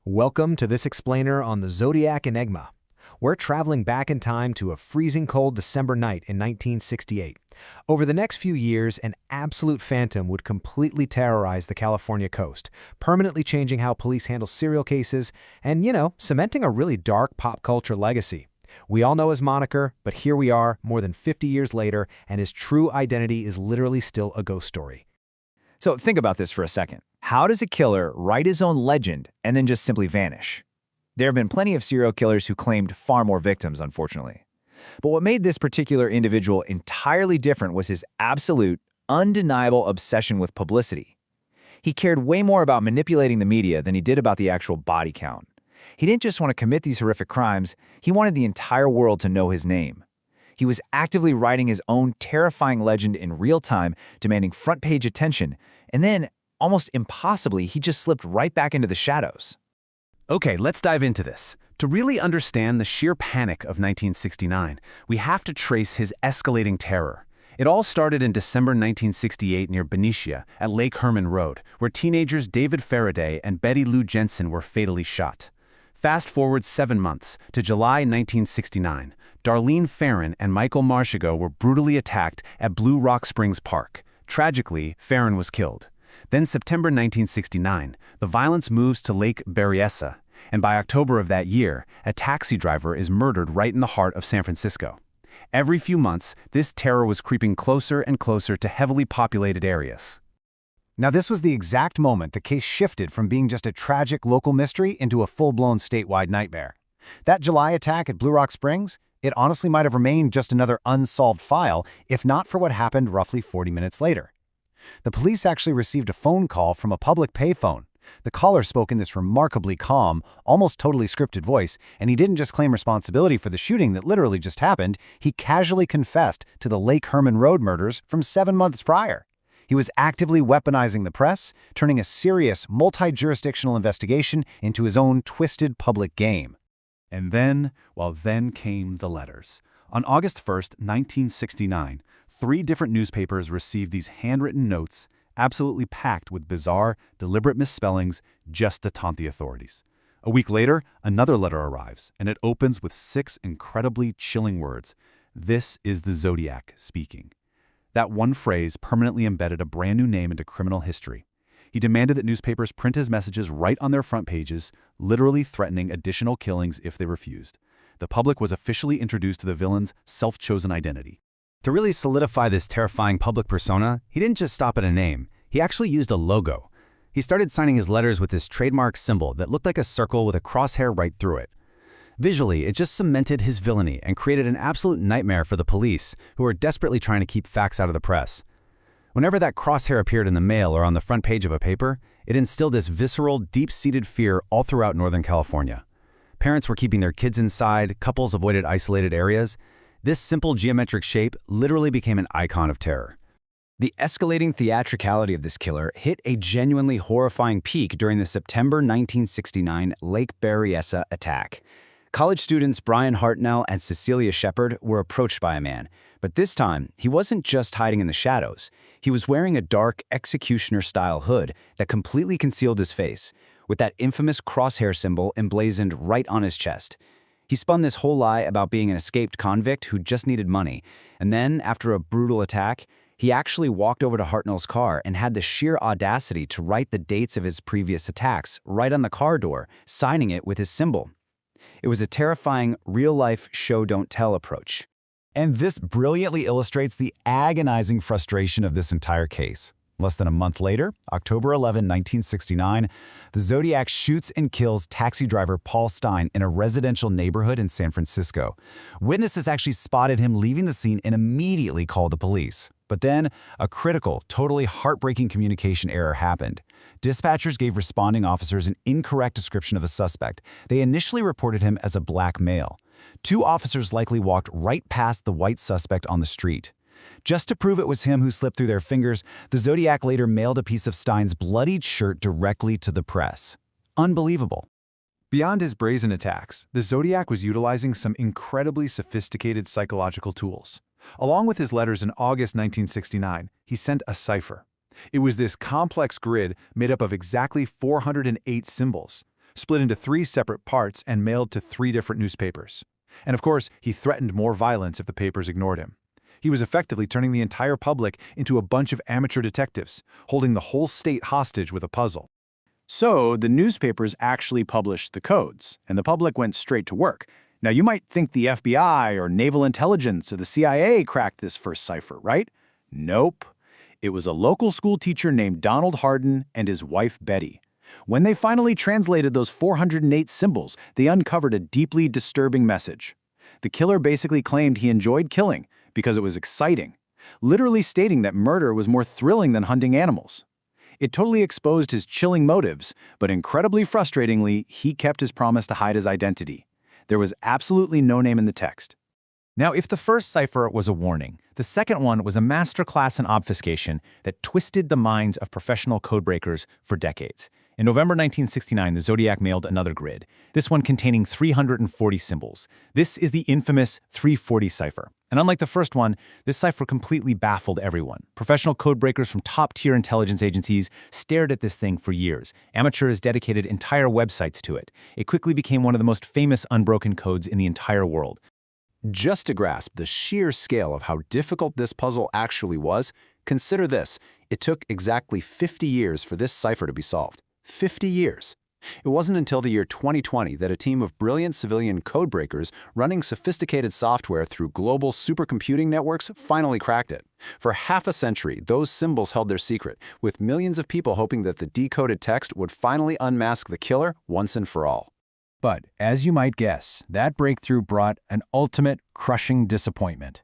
Welcome to this explainer on the Zodiac Enigma. We're traveling back in time to a freezing cold December night in 1968. Over the next few years, an absolute phantom would completely terrorize the California coast, permanently changing how police handle serial cases and, cementing a really dark pop culture legacy. We all know his moniker, but here we are, more than 50 years later, and his true identity is literally still a ghost story. So think about this for a second. How does a killer write his own legend and then just simply vanish? There have been plenty of serial killers who claimed far more victims, unfortunately. But what made this particular individual entirely different was his absolute, undeniable obsession with publicity. He cared way more about manipulating the media than he did about the actual body count. He didn't just want to commit these horrific crimes, he wanted the entire world to know his name. He was actively writing his own terrifying legend in real time, demanding front-page attention, and then, almost impossibly, he just slipped right back into the shadows. Okay, let's dive into this. To really understand the sheer panic of 1969, we have to trace his escalating terror. It all started in December 1968 near Benicia at Lake Herman Road, where teenagers David Faraday and Betty Lou Jensen were fatally shot. Fast forward 7 months to July 1969. Darlene Ferrin and Michael Marshigo were brutally attacked at Blue Rock Springs Park. Tragically, Ferrin was killed. Then September 1969, the violence moves to Lake Berryessa, and by October of that year, a taxi driver is murdered right in the heart of San Francisco. Every few months, this terror was creeping closer and closer to heavily populated areas. Now, this was the exact moment the case shifted from being just a tragic local mystery into a full-blown statewide nightmare. That July attack at Blue Rock Springs, it honestly might have remained just another unsolved file if not for what happened roughly 40 minutes later. The police actually received a phone call from a public payphone. The caller spoke in this remarkably calm, almost totally scripted voice, and he didn't just claim responsibility for the shooting that literally just happened, he casually confessed to the Lake Herman Road murders from 7 months prior. He was actively weaponizing the press, turning a serious, multi-jurisdictional investigation into his own twisted public game. And then came the letters. On August 1st, 1969, 3 different newspapers received these handwritten notes, absolutely packed with bizarre, deliberate misspellings just to taunt the authorities. A week later, another letter arrives, and it opens with 6 incredibly chilling words. "This is the Zodiac speaking." That one phrase permanently embedded a brand new name into criminal history. He demanded that newspapers print his messages right on their front pages, literally threatening additional killings if they refused. The public was officially introduced to the villain's self-chosen identity. To really solidify this terrifying public persona, he didn't just stop at a name. He actually used a logo. He started signing his letters with this trademark symbol that looked like a circle with a crosshair right through it. Visually, it just cemented his villainy and created an absolute nightmare for the police, who were desperately trying to keep facts out of the press. Whenever that crosshair appeared in the mail or on the front page of a paper, it instilled this visceral, deep-seated fear all throughout Northern California. Parents were keeping their kids inside, couples avoided isolated areas. This simple geometric shape literally became an icon of terror. The escalating theatricality of this killer hit a genuinely horrifying peak during the September 1969 Lake Berryessa attack. College students Brian Hartnell and Cecilia Shepard were approached by a man, but this time, he wasn't just hiding in the shadows. He was wearing a dark, executioner-style hood that completely concealed his face, with that infamous crosshair symbol emblazoned right on his chest. He spun this whole lie about being an escaped convict who just needed money, and then, after a brutal attack, he actually walked over to Hartnell's car and had the sheer audacity to write the dates of his previous attacks right on the car door, signing it with his symbol. It was a terrifying, real-life show-don't-tell approach. And this brilliantly illustrates the agonizing frustration of this entire case. Less than a month later, October 11, 1969, the Zodiac shoots and kills taxi driver Paul Stein in a residential neighborhood in San Francisco. Witnesses actually spotted him leaving the scene and immediately called the police. But then, a critical, totally heartbreaking communication error happened. Dispatchers gave responding officers an incorrect description of the suspect. They initially reported him as a black male. 2 officers likely walked right past the white suspect on the street. Just to prove it was him who slipped through their fingers, the Zodiac later mailed a piece of Stein's bloodied shirt directly to the press. Unbelievable. Beyond his brazen attacks, the Zodiac was utilizing some incredibly sophisticated psychological tools. Along with his letters in August 1969, he sent a cipher. It was this complex grid made up of exactly 408 symbols. split into 3 separate parts and mailed to 3 different newspapers. And of course, he threatened more violence if the papers ignored him. He was effectively turning the entire public into a bunch of amateur detectives, holding the whole state hostage with a puzzle. So the newspapers actually published the codes, and the public went straight to work. Now you might think the FBI or Naval Intelligence or the CIA cracked this first cipher, right? Nope. It was a local school teacher named Donald Hardin and his wife Betty. When they finally translated those 408 symbols, they uncovered a deeply disturbing message. The killer basically claimed he enjoyed killing because it was exciting, literally stating that murder was more thrilling than hunting animals. It totally exposed his chilling motives, but incredibly frustratingly, he kept his promise to hide his identity. There was absolutely no name in the text. Now, if the first cipher was a warning, the second one was a masterclass in obfuscation that twisted the minds of professional codebreakers for decades. In November 1969, the Zodiac mailed another grid, this one containing 340 symbols. This is the infamous 340 cipher. And unlike the first one, this cipher completely baffled everyone. Professional codebreakers from top-tier intelligence agencies stared at this thing for years. Amateurs dedicated entire websites to it. It quickly became one of the most famous unbroken codes in the entire world. Just to grasp the sheer scale of how difficult this puzzle actually was, consider this. It took exactly 50 years for this cipher to be solved. 50 years. It wasn't until the year 2020 that a team of brilliant civilian codebreakers running sophisticated software through global supercomputing networks finally cracked it. For half a century, those symbols held their secret, with millions of people hoping that the decoded text would finally unmask the killer once and for all. But, as you might guess, that breakthrough brought an ultimate, crushing disappointment.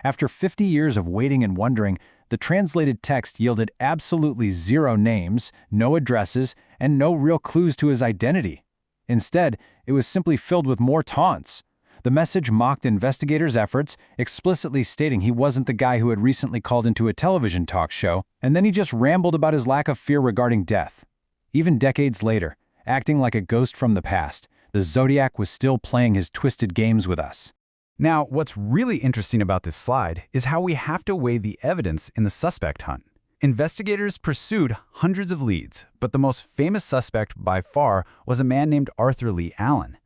After 50 years of waiting and wondering, the translated text yielded absolutely zero names, no addresses, and no real clues to his identity. Instead, it was simply filled with more taunts. The message mocked investigators' efforts, explicitly stating he wasn't the guy who had recently called into a television talk show, and then he just rambled about his lack of fear regarding death. Even decades later, acting like a ghost from the past, the Zodiac was still playing his twisted games with us. Now, what's really interesting about this slide is how we have to weigh the evidence in the suspect hunt. Investigators pursued hundreds of leads, but the most famous suspect by far was a man named Arthur Lee Allen.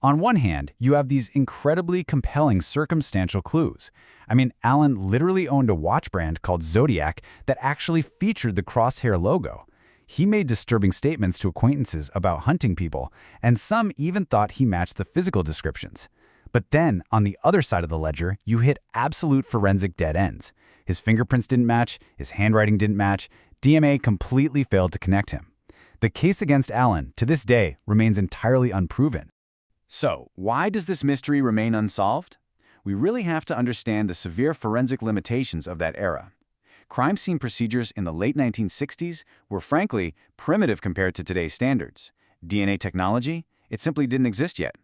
On one hand, you have these incredibly compelling circumstantial clues. I mean, Allen literally owned a watch brand called Zodiac that actually featured the crosshair logo. He made disturbing statements to acquaintances about hunting people, and some even thought he matched the physical descriptions. But then, on the other side of the ledger, you hit absolute forensic dead ends. His fingerprints didn't match, his handwriting didn't match, DNA completely failed to connect him. The case against Allen, to this day, remains entirely unproven. So, why does this mystery remain unsolved? We really have to understand the severe forensic limitations of that era. Crime scene procedures in the late 1960s were frankly primitive compared to today's standards. DNA technology? It simply didn't exist yet.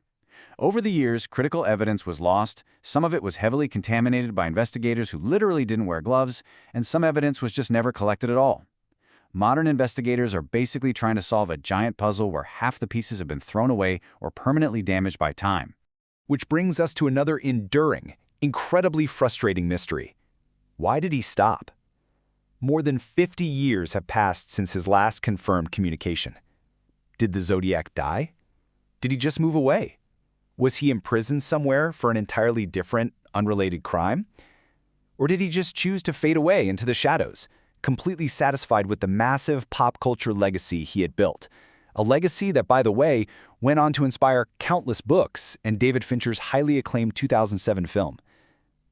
Over the years, critical evidence was lost, some of it was heavily contaminated by investigators who literally didn't wear gloves, and some evidence was just never collected at all. Modern investigators are basically trying to solve a giant puzzle where half the pieces have been thrown away or permanently damaged by time. Which brings us to another enduring, incredibly frustrating mystery. Why did he stop? More than 50 years have passed since his last confirmed communication. Did the Zodiac die? Did he just move away? Was he imprisoned somewhere for an entirely different, unrelated crime? Or did he just choose to fade away into the shadows, completely satisfied with the massive pop culture legacy he had built? A legacy that, by the way, went on to inspire countless books and David Fincher's highly acclaimed 2007 film.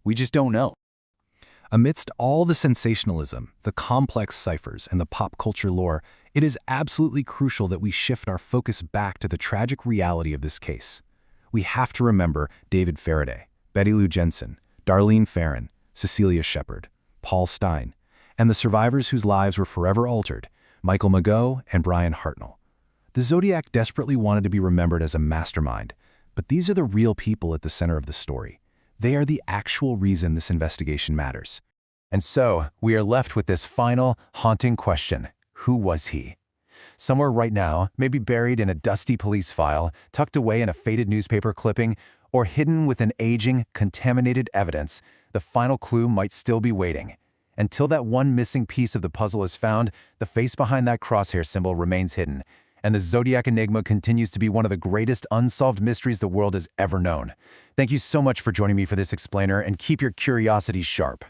We just don't know. Amidst all the sensationalism, the complex ciphers, and the pop culture lore, it is absolutely crucial that we shift our focus back to the tragic reality of this case. We have to remember David Faraday, Betty Lou Jensen, Darlene Ferrin, Cecilia Shepard, Paul Stein, and the survivors whose lives were forever altered, Michael Mageau and Brian Hartnell. The Zodiac desperately wanted to be remembered as a mastermind, but these are the real people at the center of the story. They are the actual reason this investigation matters. And so, we are left with this final, haunting question. Who was he? Somewhere right now, maybe buried in a dusty police file, tucked away in a faded newspaper clipping, or hidden within aging, contaminated evidence, the final clue might still be waiting. Until that one missing piece of the puzzle is found, the face behind that crosshair symbol remains hidden, and the Zodiac Enigma continues to be one of the greatest unsolved mysteries the world has ever known. Thank you so much for joining me for this explainer, and keep your curiosity sharp.